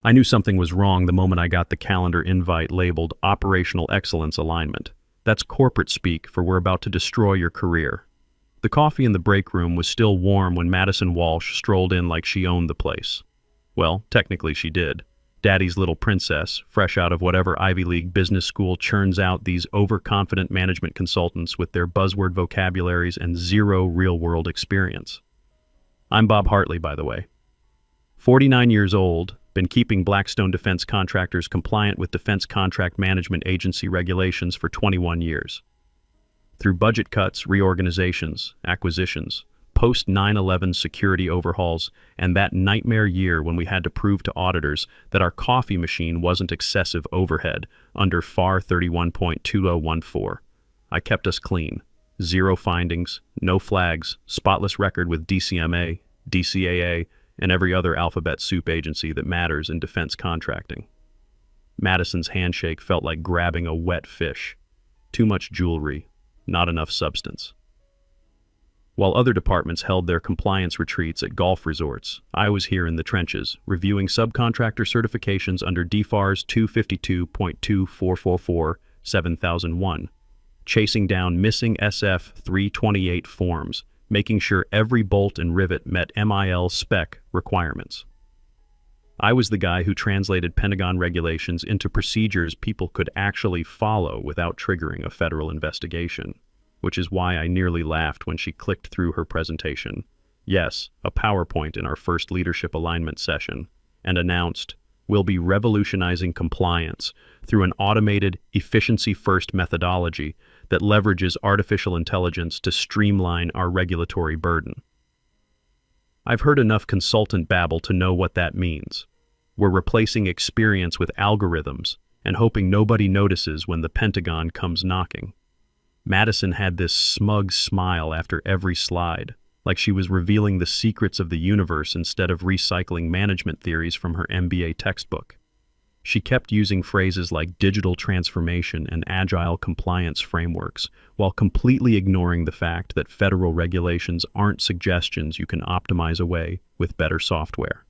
I knew something was wrong the moment I got the calendar invite labeled Operational Excellence Alignment. That's corporate speak for we're about to destroy your career. The coffee in the break room was still warm when Madison Walsh strolled in like she owned the place. Well, technically she did. Daddy's little princess, fresh out of whatever Ivy League business school churns out these overconfident management consultants with their buzzword vocabularies and zero real-world experience. I'm Bob Hartley, by the way. 49 years old, been keeping Blackstone defense contractors compliant with Defense Contract Management Agency regulations for 21 years. Through budget cuts, reorganizations, acquisitions, post-9/11 security overhauls, and that nightmare year when we had to prove to auditors that our coffee machine wasn't excessive overhead under FAR 31.2014. I kept us clean. Zero findings, no flags, spotless record with DCMA, DCAA, and every other alphabet soup agency that matters in defense contracting. Madison's handshake felt like grabbing a wet fish. Too much jewelry, not enough substance. While other departments held their compliance retreats at golf resorts, I was here in the trenches, reviewing subcontractor certifications under DFARS 252.2444-7001, chasing down missing SF 328 forms, making sure every bolt and rivet met MIL spec requirements. I was the guy who translated Pentagon regulations into procedures people could actually follow without triggering a federal investigation, which is why I nearly laughed when she clicked through her presentation. Yes, a PowerPoint in our first leadership alignment session, and announced, we'll be revolutionizing compliance through an automated, efficiency-first methodology that leverages artificial intelligence to streamline our regulatory burden. I've heard enough consultant babble to know what that means. We're replacing experience with algorithms and hoping nobody notices when the Pentagon comes knocking. Madison had this smug smile after every slide, like she was revealing the secrets of the universe instead of recycling management theories from her MBA textbook. She kept using phrases like digital transformation and agile compliance frameworks, while completely ignoring the fact that federal regulations aren't suggestions you can optimize away with better software.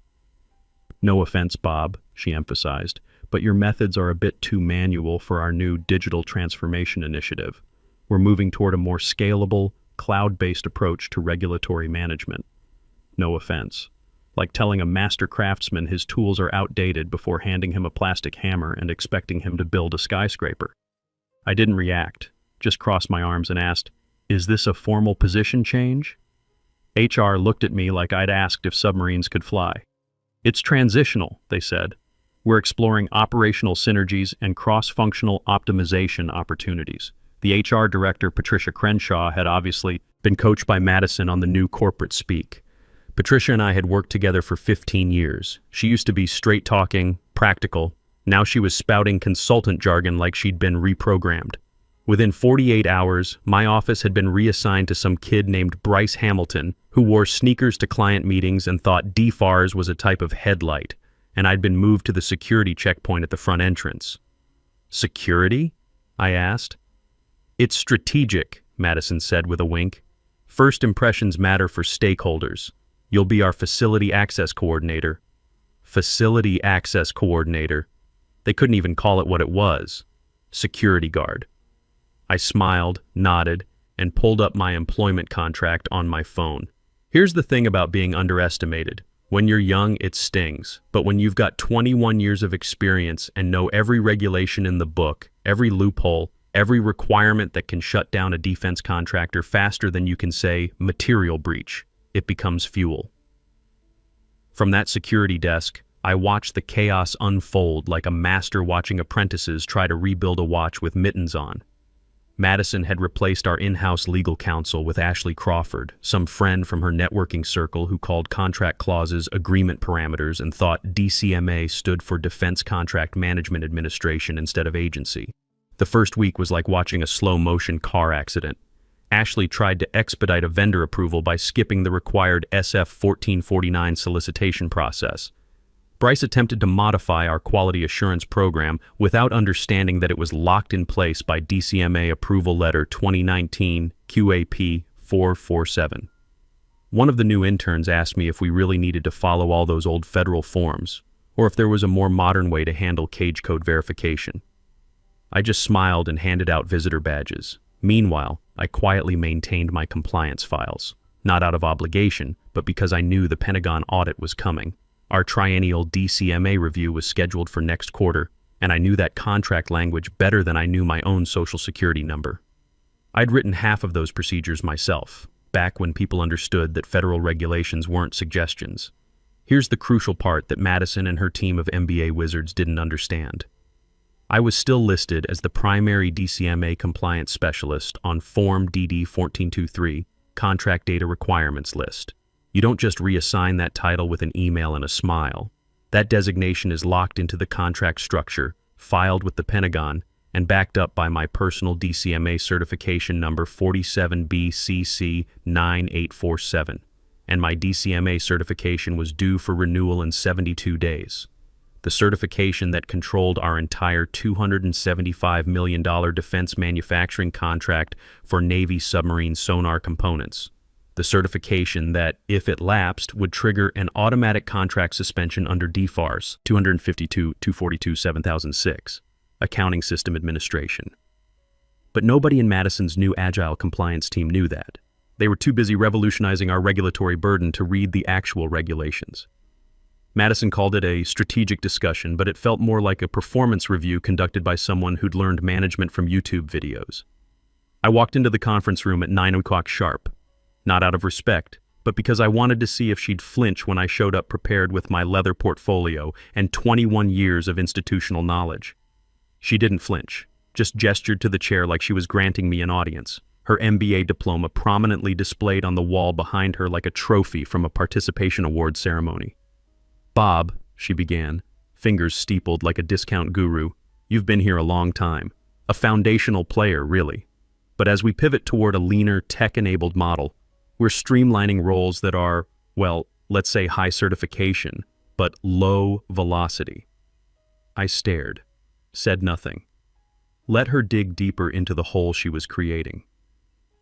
No offense, Bob, she emphasized, but your methods are a bit too manual for our new digital transformation initiative. We're moving toward a more scalable, cloud-based approach to regulatory management. No offense. Like telling a master craftsman his tools are outdated before handing him a plastic hammer and expecting him to build a skyscraper. I didn't react, just crossed my arms and asked, "Is this a formal position change?" HR looked at me like I'd asked if submarines could fly. "It's transitional," they said. "We're exploring operational synergies and cross-functional optimization opportunities." The HR director, Patricia Crenshaw, had obviously been coached by Madison on the new corporate speak. Patricia and I had worked together for 15 years. She used to be straight-talking, practical. Now she was spouting consultant jargon like she'd been reprogrammed. Within 48 hours, my office had been reassigned to some kid named Bryce Hamilton, who wore sneakers to client meetings and thought DFARS was a type of headlight, and I'd been moved to the security checkpoint at the front entrance. "Security?" I asked. "It's strategic," Madison said with a wink. "First impressions matter for stakeholders. You'll be our facility access coordinator." Facility access coordinator. They couldn't even call it what it was. Security guard. I smiled, nodded, and pulled up my employment contract on my phone. Here's the thing about being underestimated. When you're young, it stings. But when you've got 21 years of experience and know every regulation in the book, every loophole, every requirement that can shut down a defense contractor faster than you can say material breach, it becomes fuel. From that security desk, I watched the chaos unfold like a master watching apprentices try to rebuild a watch with mittens on. Madison had replaced our in-house legal counsel with Ashley Crawford, some friend from her networking circle who called contract clauses agreement parameters and thought DCMA stood for Defense Contract Management Administration instead of agency. The first week was like watching a slow-motion car accident. Ashley tried to expedite a vendor approval by skipping the required SF 1449 solicitation process. Bryce attempted to modify our quality assurance program without understanding that it was locked in place by DCMA Approval Letter 2019 QAP 447. One of the new interns asked me if we really needed to follow all those old federal forms, or if there was a more modern way to handle cage code verification. I just smiled and handed out visitor badges. Meanwhile, I quietly maintained my compliance files, not out of obligation, but because I knew the Pentagon audit was coming. Our triennial DCMA review was scheduled for next quarter, and I knew that contract language better than I knew my own social security number. I'd written half of those procedures myself, back when people understood that federal regulations weren't suggestions. Here's the crucial part that Madison and her team of MBA wizards didn't understand. I was still listed as the primary DCMA compliance specialist on Form DD 1423, Contract Data Requirements List. You don't just reassign that title with an email and a smile. That designation is locked into the contract structure, filed with the Pentagon, and backed up by my personal DCMA certification number 47BCC9847. And my DCMA certification was due for renewal in 72 days. The certification that controlled our entire $275 million defense manufacturing contract for Navy submarine sonar components. The certification that, if it lapsed, would trigger an automatic contract suspension under DFARS 252-242-7006, Accounting System Administration. But nobody in Madison's new Agile compliance team knew that. They were too busy revolutionizing our regulatory burden to read the actual regulations. Madison called it a strategic discussion, but it felt more like a performance review conducted by someone who'd learned management from YouTube videos. I walked into the conference room at 9 o'clock sharp, not out of respect, but because I wanted to see if she'd flinch when I showed up prepared with my leather portfolio and 21 years of institutional knowledge. She didn't flinch, just gestured to the chair like she was granting me an audience, her MBA diploma prominently displayed on the wall behind her like a trophy from a participation award ceremony. "Bob," she began, fingers steepled like a discount guru, "you've been here a long time. A foundational player, really. But as we pivot toward a leaner, tech-enabled model, we're streamlining roles that are, well, let's say high certification, but low velocity." I stared, said nothing. Let her dig deeper into the hole she was creating.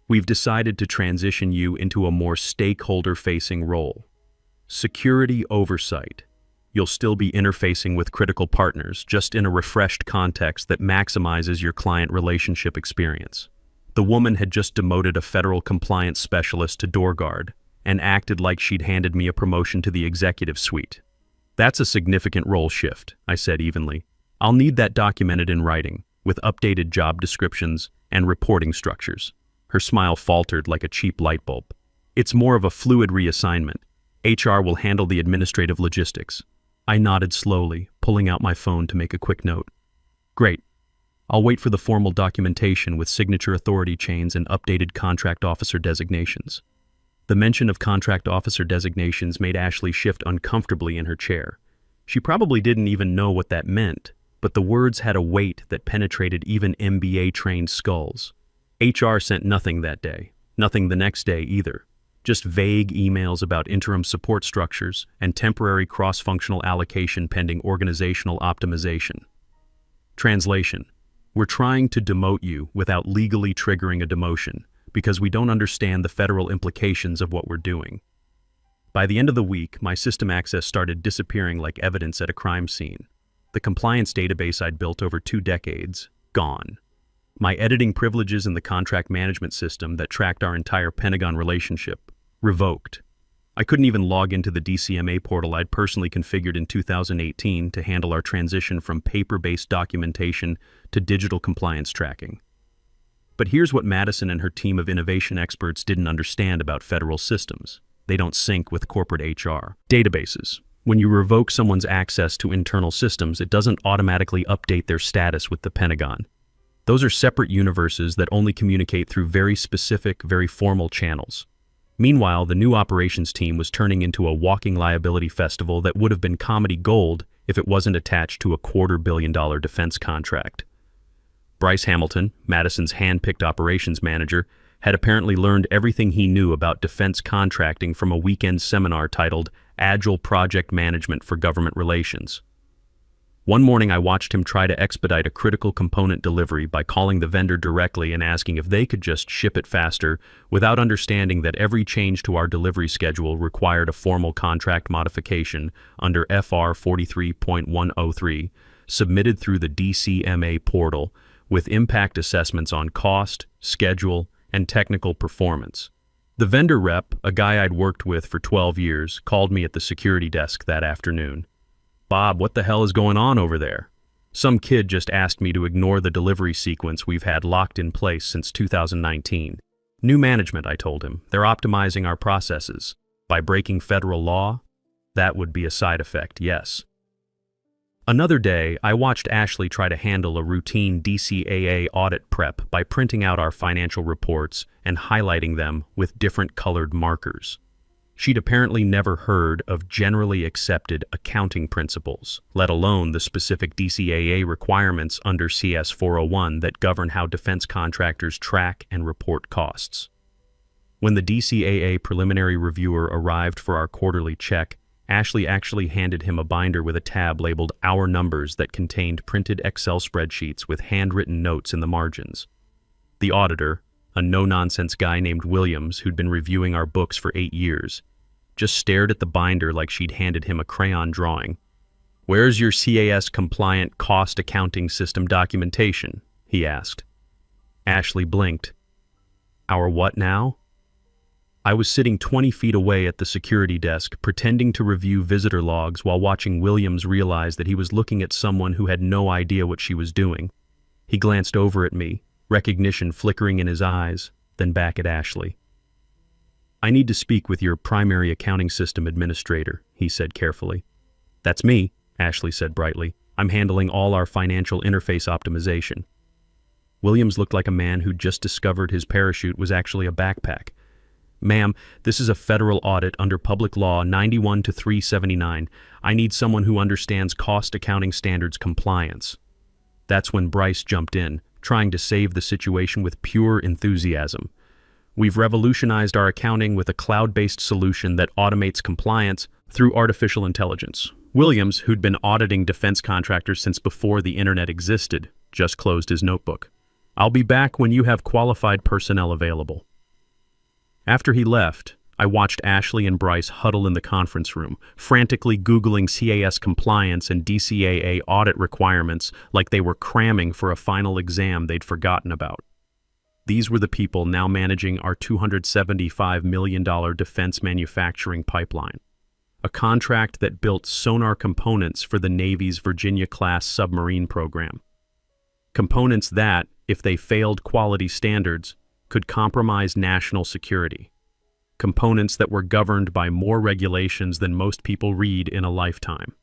"We've decided to transition you into a more stakeholder-facing role. Security oversight. You'll still be interfacing with critical partners, just in a refreshed context that maximizes your client relationship experience." The woman had just demoted a federal compliance specialist to door guard and acted like she'd handed me a promotion to the executive suite. "That's a significant role shift," I said evenly. "I'll need that documented in writing, with updated job descriptions and reporting structures." Her smile faltered like a cheap light bulb. "It's more of a fluid reassignment. HR will handle the administrative logistics." I nodded slowly, pulling out my phone to make a quick note. "Great. I'll wait for the formal documentation with signature authority chains and updated contract officer designations." The mention of contract officer designations made Ashley shift uncomfortably in her chair. She probably didn't even know what that meant, but the words had a weight that penetrated even MBA-trained skulls. HR sent nothing that day, nothing the next day either. Just vague emails about interim support structures and temporary cross-functional allocation pending organizational optimization. Translation: "We're trying to demote you without legally triggering a demotion because we don't understand the federal implications of what we're doing." By the end of the week, my system access started disappearing like evidence at a crime scene. The compliance database I'd built over 2 decades, gone. My editing privileges in the contract management system that tracked our entire Pentagon relationship, revoked. I couldn't even log into the DCMA portal I'd personally configured in 2018 to handle our transition from paper-based documentation to digital compliance tracking. But here's what Madison and her team of innovation experts didn't understand about federal systems. They don't sync with corporate HR. Databases. When you revoke someone's access to internal systems, it doesn't automatically update their status with the Pentagon. Those are separate universes that only communicate through very specific, very formal channels. Meanwhile, the new operations team was turning into a walking liability festival that would have been comedy gold if it wasn't attached to a $250 million defense contract. Bryce Hamilton, Madison's hand-picked operations manager, had apparently learned everything he knew about defense contracting from a weekend seminar titled Agile Project Management for Government Relations. One morning I watched him try to expedite a critical component delivery by calling the vendor directly and asking if they could just ship it faster, without understanding that every change to our delivery schedule required a formal contract modification under FR 43.103, submitted through the DCMA portal, with impact assessments on cost, schedule, and technical performance. The vendor rep, a guy I'd worked with for 12 years, called me at the security desk that afternoon. "Bob, what the hell is going on over there?" "Some kid just asked me to ignore the delivery sequence we've had locked in place since 2019. New management," I told him. "They're optimizing our processes. By breaking federal law?" "That would be a side effect, yes." Another day, I watched Ashley try to handle a routine DCAA audit prep by printing out our financial reports and highlighting them with different colored markers. She'd apparently never heard of generally accepted accounting principles, let alone the specific DCAA requirements under CS 401 that govern how defense contractors track and report costs. When the DCAA preliminary reviewer arrived for our quarterly check, Ashley actually handed him a binder with a tab labeled "Our Numbers" that contained printed Excel spreadsheets with handwritten notes in the margins. The auditor, a no-nonsense guy named Williams who'd been reviewing our books for 8 years, just stared at the binder like she'd handed him a crayon drawing. "Where's your CAS-compliant cost accounting system documentation?" he asked. Ashley blinked. "Our what now?" I was sitting 20 feet away at the security desk, pretending to review visitor logs while watching Williams realize that he was looking at someone who had no idea what she was doing. He glanced over at me, recognition flickering in his eyes, then back at Ashley. "I need to speak with your primary accounting system administrator," he said carefully. "That's me," Ashley said brightly. "I'm handling all our financial interface optimization." Williams looked like a man who'd just discovered his parachute was actually a backpack. "Ma'am, this is a federal audit under Public Law 91-379. I need someone who understands cost accounting standards compliance." That's when Bryce jumped in, trying to save the situation with pure enthusiasm. "We've revolutionized our accounting with a cloud-based solution that automates compliance through artificial intelligence." Williams, who'd been auditing defense contractors since before the internet existed, just closed his notebook. "I'll be back when you have qualified personnel available." After he left, I watched Ashley and Bryce huddle in the conference room, frantically Googling CAS compliance and DCAA audit requirements like they were cramming for a final exam they'd forgotten about. These were the people now managing our $275 million defense manufacturing pipeline, a contract that built sonar components for the Navy's Virginia-class submarine program. Components that, if they failed quality standards, could compromise national security. Components that were governed by more regulations than most people read in a lifetime.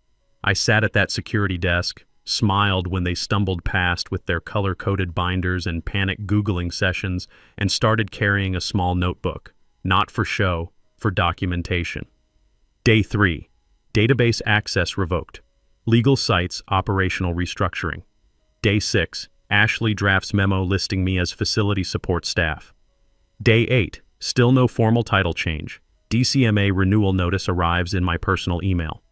I sat at that security desk, smiled when they stumbled past with their color-coded binders and panic Googling sessions, and started carrying a small notebook, not for show, for documentation. Day 3. Database access revoked. Legal sites operational restructuring. Day 6. Ashley drafts memo listing me as facility support staff. Day 8. Still no formal title change. DCMA renewal notice arrives in my personal email.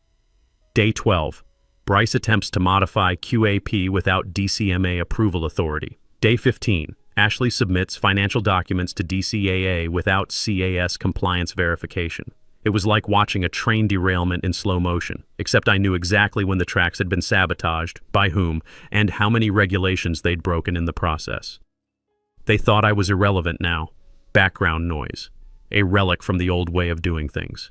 Day 12. Bryce attempts to modify QAP without DCMA approval authority. Day 15. Ashley submits financial documents to DCAA without CAS compliance verification. It was like watching a train derailment in slow motion, except I knew exactly when the tracks had been sabotaged, by whom, and how many regulations they'd broken in the process. They thought I was irrelevant now. Background noise. A relic from the old way of doing things.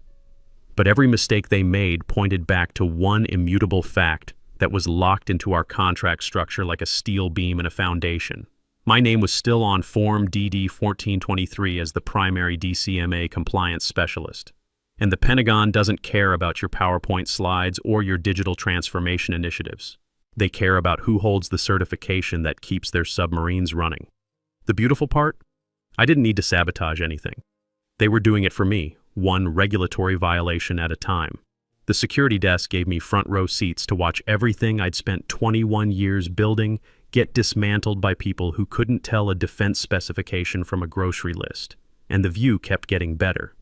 But every mistake they made pointed back to one immutable fact that was locked into our contract structure like a steel beam in a foundation. My name was still on Form DD 1423 as the primary DCMA compliance specialist. And the Pentagon doesn't care about your PowerPoint slides or your digital transformation initiatives. They care about who holds the certification that keeps their submarines running. The beautiful part? I didn't need to sabotage anything. They were doing it for me, one regulatory violation at a time. The security desk gave me front row seats to watch everything I'd spent 21 years building get dismantled by people who couldn't tell a defense specification from a grocery list. And the view kept getting better.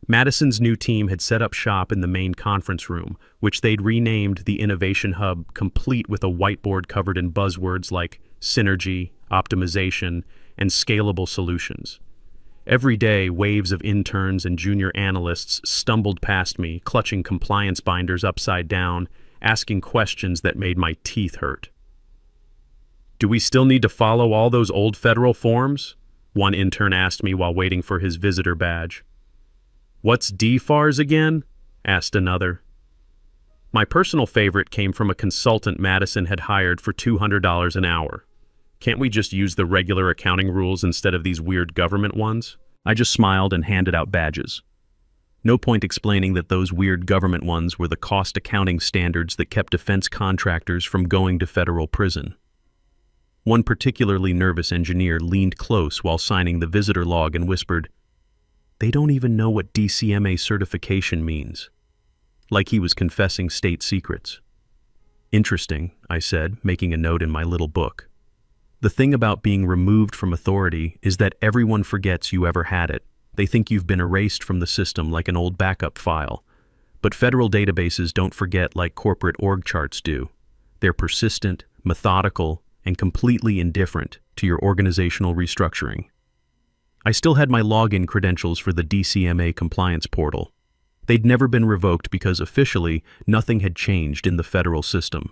Madison's new team had set up shop in the main conference room, which they'd renamed the Innovation Hub, complete with a whiteboard covered in buzzwords like synergy, optimization, and scalable solutions. Every day, waves of interns and junior analysts stumbled past me, clutching compliance binders upside down, asking questions that made my teeth hurt. "Do we still need to follow all those old federal forms?" one intern asked me while waiting for his visitor badge. "What's DFARS again?" asked another. My personal favorite came from a consultant Madison had hired for $200 an hour. "Can't we just use the regular accounting rules instead of these weird government ones?" I just smiled and handed out badges. No point explaining that those weird government ones were the cost accounting standards that kept defense contractors from going to federal prison. One particularly nervous engineer leaned close while signing the visitor log and whispered, "They don't even know what DCMA certification means," like he was confessing state secrets. "Interesting," I said, making a note in my little book. The thing about being removed from authority is that everyone forgets you ever had it. They think you've been erased from the system like an old backup file. But federal databases don't forget like corporate org charts do. They're persistent, methodical, and completely indifferent to your organizational restructuring. I still had my login credentials for the DCMA compliance portal. They'd never been revoked because officially nothing had changed in the federal system.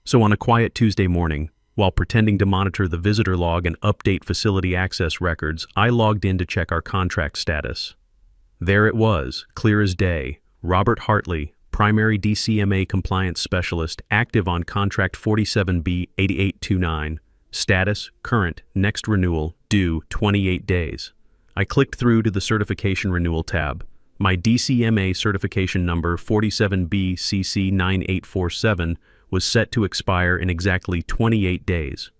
So on a quiet Tuesday morning, while pretending to monitor the visitor log and update facility access records, I logged in to check our contract status. There it was, clear as day, Robert Hartley, Primary DCMA Compliance Specialist, active on Contract 47B 8829, status, current, next renewal, due 28 days. I clicked through to the Certification Renewal tab. My DCMA certification number 47B CC9847 was set to expire in exactly 28 days.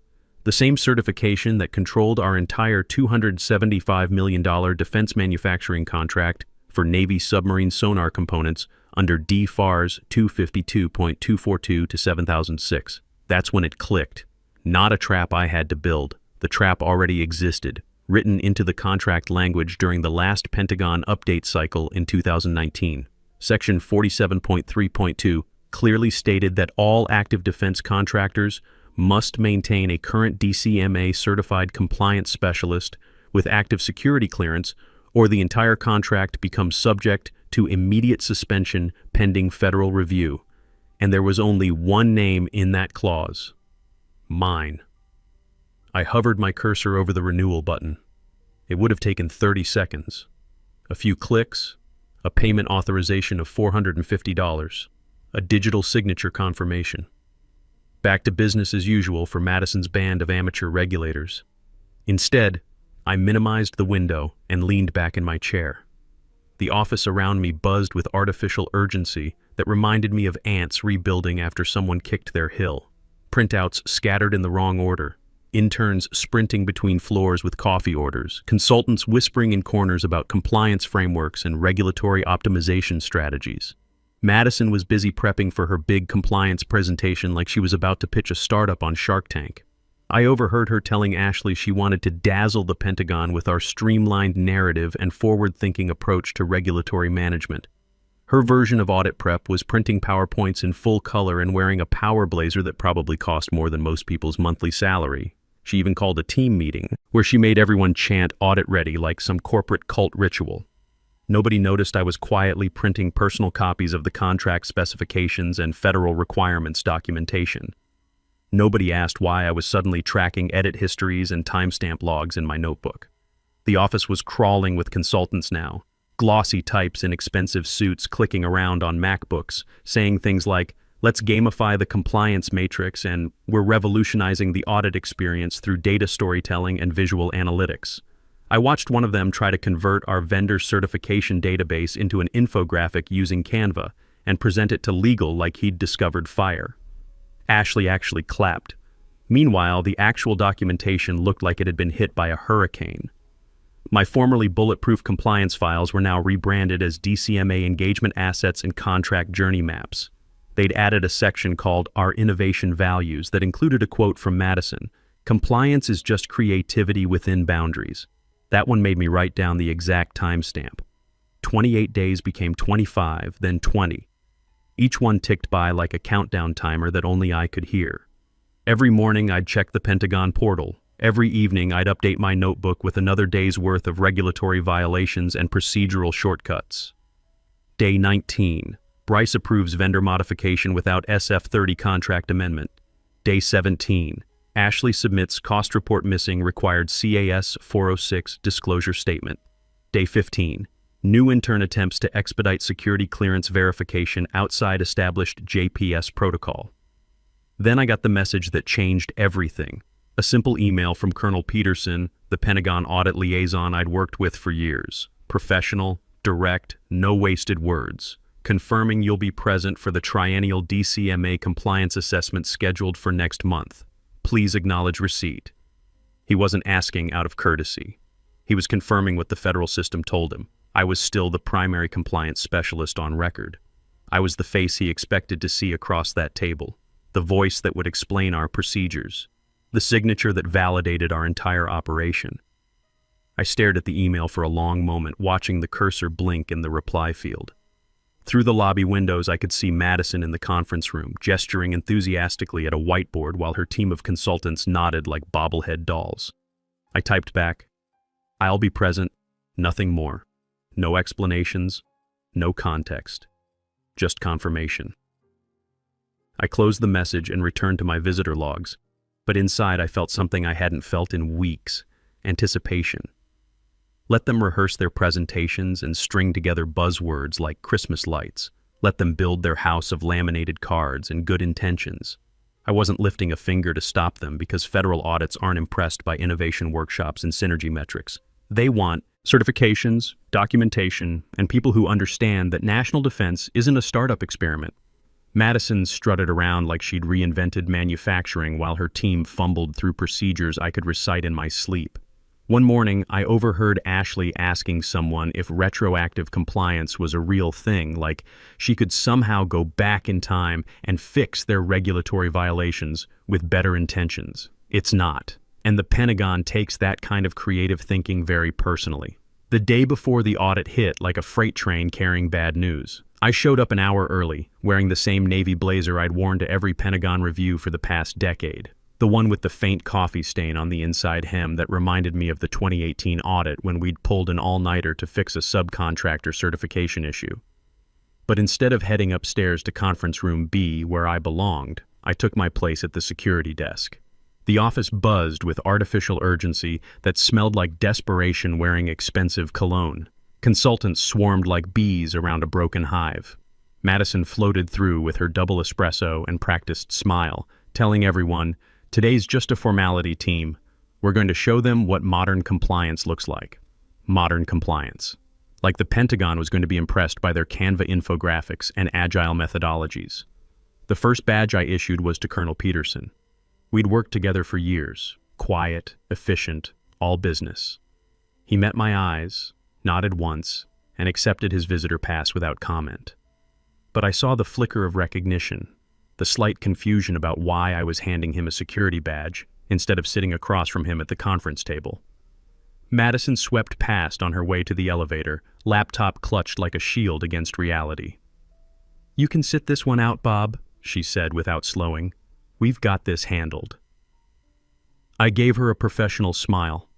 The same certification that controlled our entire $275 million defense manufacturing contract for Navy submarine sonar components under DFARS 252.242 to 7006. That's when it clicked. Not a trap I had to build. The trap already existed, written into the contract language during the last Pentagon update cycle in 2019. Section 47.3.2 clearly stated that all active defense contractors must maintain a current DCMA certified compliance specialist with active security clearance, or the entire contract becomes subject to immediate suspension pending federal review. And there was only one name in that clause: mine. I hovered my cursor over the renewal button. It would have taken 30 seconds. A few clicks, a payment authorization of $450, a digital signature confirmation. Back to business as usual for Madison's band of amateur regulators. Instead, I minimized the window and leaned back in my chair. The office around me buzzed with artificial urgency that reminded me of ants rebuilding after someone kicked their hill. Printouts scattered in the wrong order. Interns sprinting between floors with coffee orders. Consultants whispering in corners about compliance frameworks and regulatory optimization strategies. Madison was busy prepping for her big compliance presentation like she was about to pitch a startup on Shark Tank. I overheard her telling Ashley she wanted to dazzle the Pentagon with our streamlined narrative and forward-thinking approach to regulatory management. Her version of audit prep was printing PowerPoints in full color and wearing a power blazer that probably cost more than most people's monthly salary. She even called a team meeting, where she made everyone chant audit ready like some corporate cult ritual. Nobody noticed I was quietly printing personal copies of the contract specifications and federal requirements documentation. Nobody asked why I was suddenly tracking edit histories and timestamp logs in my notebook. The office was crawling with consultants now, glossy types in expensive suits clicking around on MacBooks, saying things like, "Let's gamify the compliance matrix," and "We're revolutionizing the audit experience through data storytelling and visual analytics." I watched one of them try to convert our vendor certification database into an infographic using Canva and present it to legal like he'd discovered fire. Ashley actually clapped. Meanwhile, the actual documentation looked like it had been hit by a hurricane. My formerly bulletproof compliance files were now rebranded as DCMA Engagement Assets and Contract Journey Maps. They'd added a section called Our Innovation Values that included a quote from Madison: "Compliance is just creativity within boundaries." That one made me write down the exact timestamp. 28 days became 25, then 20. Each one ticked by like a countdown timer that only I could hear. Every morning I'd check the Pentagon portal. Every evening I'd update my notebook with another day's worth of regulatory violations and procedural shortcuts. Day 19. Bryce approves vendor modification without SF-30 contract amendment. Day 17. Ashley submits cost report missing required CAS 406 disclosure statement. Day 15. New intern attempts to expedite security clearance verification outside established JPS protocol. Then I got the message that changed everything. A simple email from Colonel Peterson, the Pentagon audit liaison I'd worked with for years. Professional, direct, no wasted words. Confirming you'll be present for the triennial DCMA compliance assessment scheduled for next month. Please acknowledge receipt. He wasn't asking out of courtesy. He was confirming what the federal system told him. I was still the primary compliance specialist on record. I was the face he expected to see across that table, the voice that would explain our procedures, the signature that validated our entire operation. I stared at the email for a long moment, watching the cursor blink in the reply field. Through the lobby windows, I could see Madison in the conference room, gesturing enthusiastically at a whiteboard while her team of consultants nodded like bobblehead dolls. I typed back, "I'll be present, nothing more. No explanations, no context. Just confirmation." I closed the message and returned to my visitor logs, but inside I felt something I hadn't felt in weeks: anticipation. Let them rehearse their presentations and string together buzzwords like Christmas lights. Let them build their house of laminated cards and good intentions. I wasn't lifting a finger to stop them because federal audits aren't impressed by innovation workshops and synergy metrics. They want certifications, documentation, and people who understand that national defense isn't a startup experiment. Madison strutted around like she'd reinvented manufacturing while her team fumbled through procedures I could recite in my sleep. One morning, I overheard Ashley asking someone if retroactive compliance was a real thing, like she could somehow go back in time and fix their regulatory violations with better intentions. It's not. And the Pentagon takes that kind of creative thinking very personally. The day before the audit hit like a freight train carrying bad news, I showed up an hour early, wearing the same navy blazer I'd worn to every Pentagon review for the past decade. The one with the faint coffee stain on the inside hem that reminded me of the 2018 audit when we'd pulled an all-nighter to fix a subcontractor certification issue. But instead of heading upstairs to conference room B where I belonged, I took my place at the security desk. The office buzzed with artificial urgency that smelled like desperation wearing expensive cologne. Consultants swarmed like bees around a broken hive. Madison floated through with her double espresso and practiced smile, telling everyone, "Today's just a formality, team. We're going to show them what modern compliance looks like." Modern compliance. Like the Pentagon was going to be impressed by their Canva infographics and agile methodologies. The first badge I issued was to Colonel Peterson. We'd worked together for years, quiet, efficient, all business. He met my eyes, nodded once, and accepted his visitor pass without comment. But I saw the flicker of recognition, the slight confusion about why I was handing him a security badge instead of sitting across from him at the conference table. Madison swept past on her way to the elevator, laptop clutched like a shield against reality. "You can sit this one out, Bob," she said without slowing. "We've got this handled." I gave her a professional smile.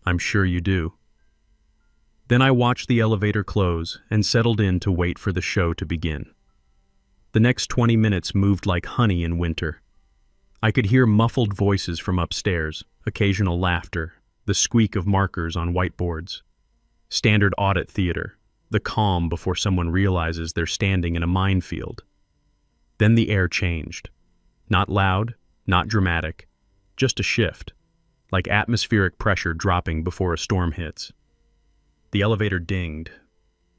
"I'm sure you do." Then I watched the elevator close and settled in to wait for the show to begin. The next 20 minutes moved like honey in winter. I could hear muffled voices from upstairs, occasional laughter, the squeak of markers on whiteboards. Standard audit theater, the calm before someone realizes they're standing in a minefield. Then the air changed. Not loud, not dramatic, just a shift, like atmospheric pressure dropping before a storm hits. The elevator dinged.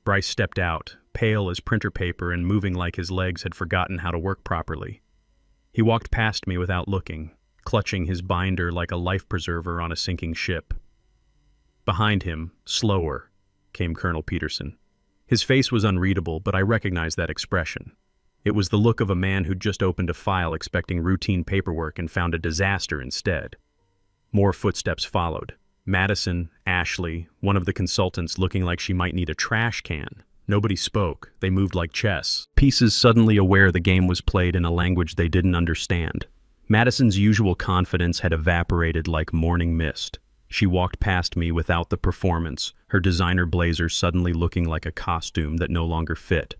Bryce stepped out, pale as printer paper and moving like his legs had forgotten how to work properly. He walked past me without looking, clutching his binder like a life preserver on a sinking ship. Behind him, slower, came Colonel Peterson. His face was unreadable, but I recognized that expression. It was the look of a man who'd just opened a file expecting routine paperwork and found a disaster instead. More footsteps followed. Madison, Ashley, one of the consultants looking like she might need a trash can. Nobody spoke. They moved like chess. Pieces suddenly aware the game was played in a language they didn't understand. Madison's usual confidence had evaporated like morning mist. She walked past me without the performance, her designer blazer suddenly looking like a costume that no longer fit.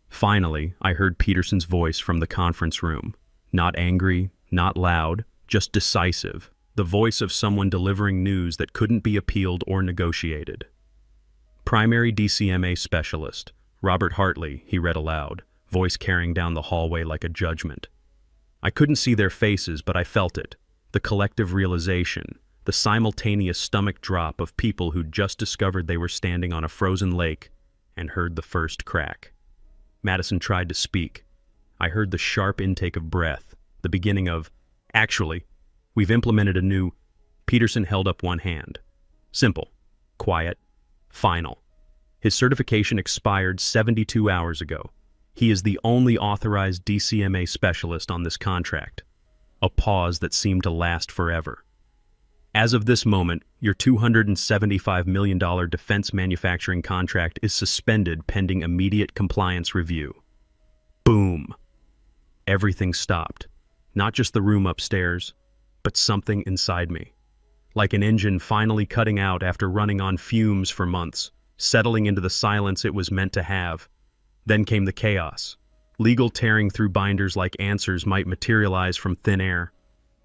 Finally, I heard Peterson's voice from the conference room. Not angry, not loud, just decisive. The voice of someone delivering news that couldn't be appealed or negotiated. Primary DCMA Specialist, Robert Hartley, he read aloud, voice carrying down the hallway like a judgment. I couldn't see their faces, but I felt it. The collective realization, the simultaneous stomach drop of people who'd just discovered they were standing on a frozen lake and heard the first crack. Madison tried to speak. I heard the sharp intake of breath, the beginning of, "Actually, we've implemented a new..." Peterson held up one hand. Simple, quiet, final. His certification expired 72 hours ago. He is the only authorized DCMA specialist on this contract. A pause that seemed to last forever. As of this moment, your $275 million defense manufacturing contract is suspended pending immediate compliance review. Boom. Everything stopped. Not just the room upstairs, but something inside me. Like an engine finally cutting out after running on fumes for months, settling into the silence it was meant to have. Then came the chaos. Legal tearing through binders like answers might materialize from thin air.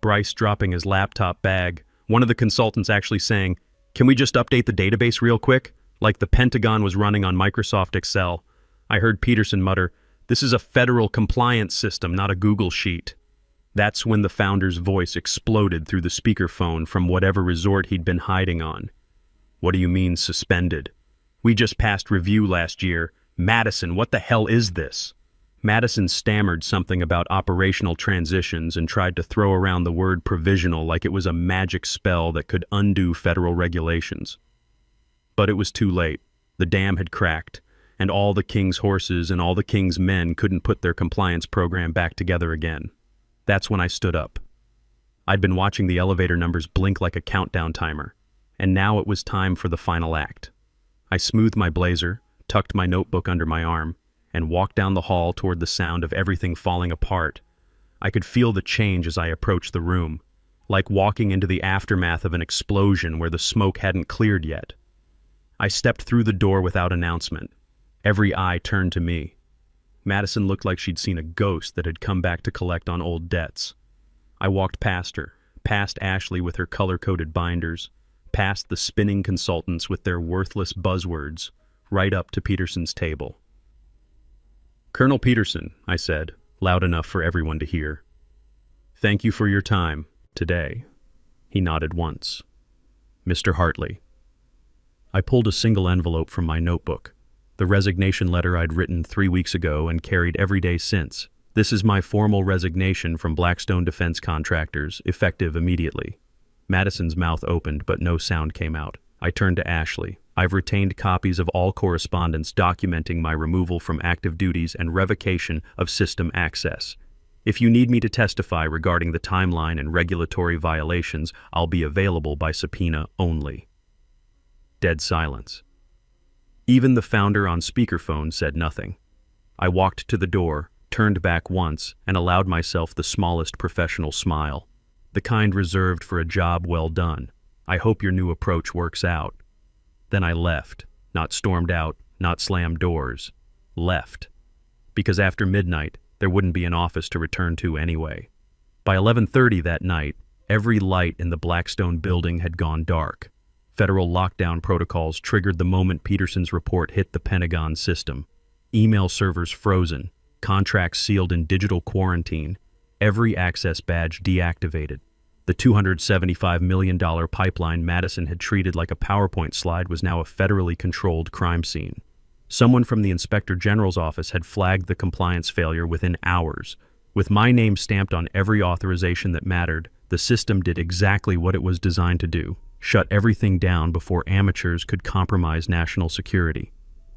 Bryce dropping his laptop bag. One of the consultants actually saying, "Can we just update the database real quick?" Like the Pentagon was running on Microsoft Excel. I heard Peterson mutter, "This is a federal compliance system, not a Google sheet." That's when the founder's voice exploded through the speakerphone from whatever resort he'd been hiding on. "What do you mean, suspended? We just passed review last year. Madison, what the hell is this?" Madison stammered something about operational transitions and tried to throw around the word provisional like it was a magic spell that could undo federal regulations. But it was too late. The dam had cracked, and all the king's horses and all the king's men couldn't put their compliance program back together again. That's when I stood up. I'd been watching the elevator numbers blink like a countdown timer, and now it was time for the final act. I smoothed my blazer, tucked my notebook under my arm, and walked down the hall toward the sound of everything falling apart. I could feel the change as I approached the room, like walking into the aftermath of an explosion where the smoke hadn't cleared yet. I stepped through the door without announcement. Every eye turned to me. Madison looked like she'd seen a ghost that had come back to collect on old debts. I walked past her, past Ashley with her color-coded binders, past the spinning consultants with their worthless buzzwords, right up to Peterson's table. "Colonel Peterson," I said, loud enough for everyone to hear. "Thank you for your time today." He nodded once. "Mr. Hartley." I pulled a single envelope from my notebook, the resignation letter I'd written 3 weeks ago and carried every day since. "This is my formal resignation from Blackstone Defense Contractors, effective immediately." Madison's mouth opened, but no sound came out. I turned to Ashley. "I've retained copies of all correspondence documenting my removal from active duties and revocation of system access. If you need me to testify regarding the timeline and regulatory violations, I'll be available by subpoena only." Dead silence. Even the founder on speakerphone said nothing. I walked to the door, turned back once, and allowed myself the smallest professional smile. The kind reserved for a job well done. "I hope your new approach works out." Then I left, not stormed out, not slammed doors. Left. Because after midnight, there wouldn't be an office to return to anyway. By 11:30 that night, every light in the Blackstone building had gone dark. Federal lockdown protocols triggered the moment Peterson's report hit the Pentagon system. Email servers frozen, contracts sealed in digital quarantine, every access badge deactivated. The $275 million pipeline Madison had treated like a PowerPoint slide was now a federally controlled crime scene. Someone from the Inspector General's office had flagged the compliance failure within hours. With my name stamped on every authorization that mattered, the system did exactly what it was designed to do: shut everything down before amateurs could compromise national security.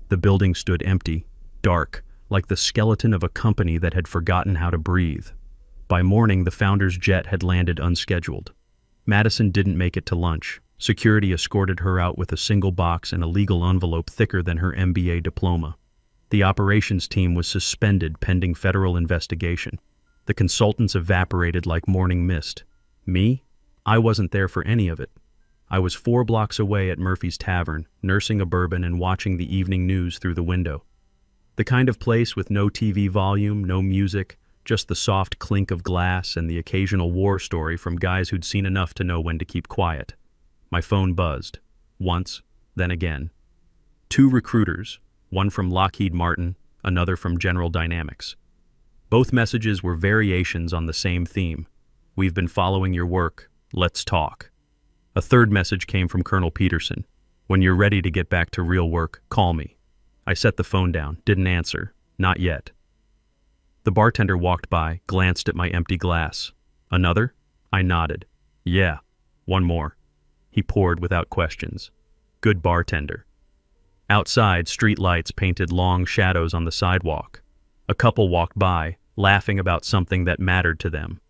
The building stood empty, dark, like the skeleton of a company that had forgotten how to breathe. By morning, the founder's jet had landed unscheduled. Madison didn't make it to lunch, Security escorted her out with a single box and a legal envelope thicker than her MBA diploma. The operations team was suspended pending federal investigation. The consultants evaporated like morning mist. Me? I wasn't there for any of it. I was 4 blocks away at Murphy's Tavern, nursing a bourbon and watching the evening news through the window. The kind of place with no TV volume, no music, just the soft clink of glass and the occasional war story from guys who'd seen enough to know when to keep quiet. My phone buzzed. Once, then again. 2 recruiters, one from Lockheed Martin, another from General Dynamics. Both messages were variations on the same theme. We've been following your work. Let's talk. A third message came from Colonel Peterson. When you're ready to get back to real work, call me. I set the phone down, didn't answer. Not yet. The bartender walked by, glanced at my empty glass. Another? I nodded. Yeah, one more. He poured without questions. Good bartender. Outside, street lights painted long shadows on the sidewalk. A couple walked by, laughing about something that mattered to them.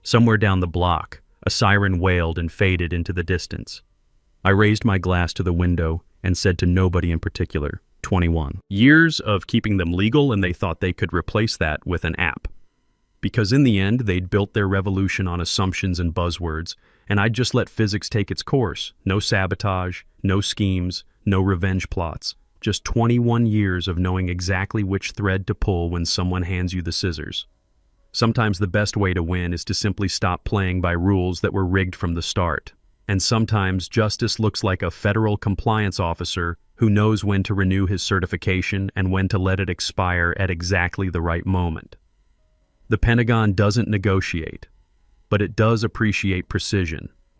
Somewhere down the block, a siren wailed and faded into the distance. I raised my glass to the window and said to nobody in particular, 21. Years of keeping them legal, and they thought they could replace that with an app. Because in the end, they'd built their revolution on assumptions and buzzwords, and I'd just let physics take its course. No sabotage, no schemes, no revenge plots. Just 21 years of knowing exactly which thread to pull when someone hands you the scissors. Sometimes the best way to win is to simply stop playing by rules that were rigged from the start. And sometimes justice looks like a federal compliance officer who knows when to renew his certification and when to let it expire at exactly the right moment. The Pentagon doesn't negotiate, but it does appreciate precision.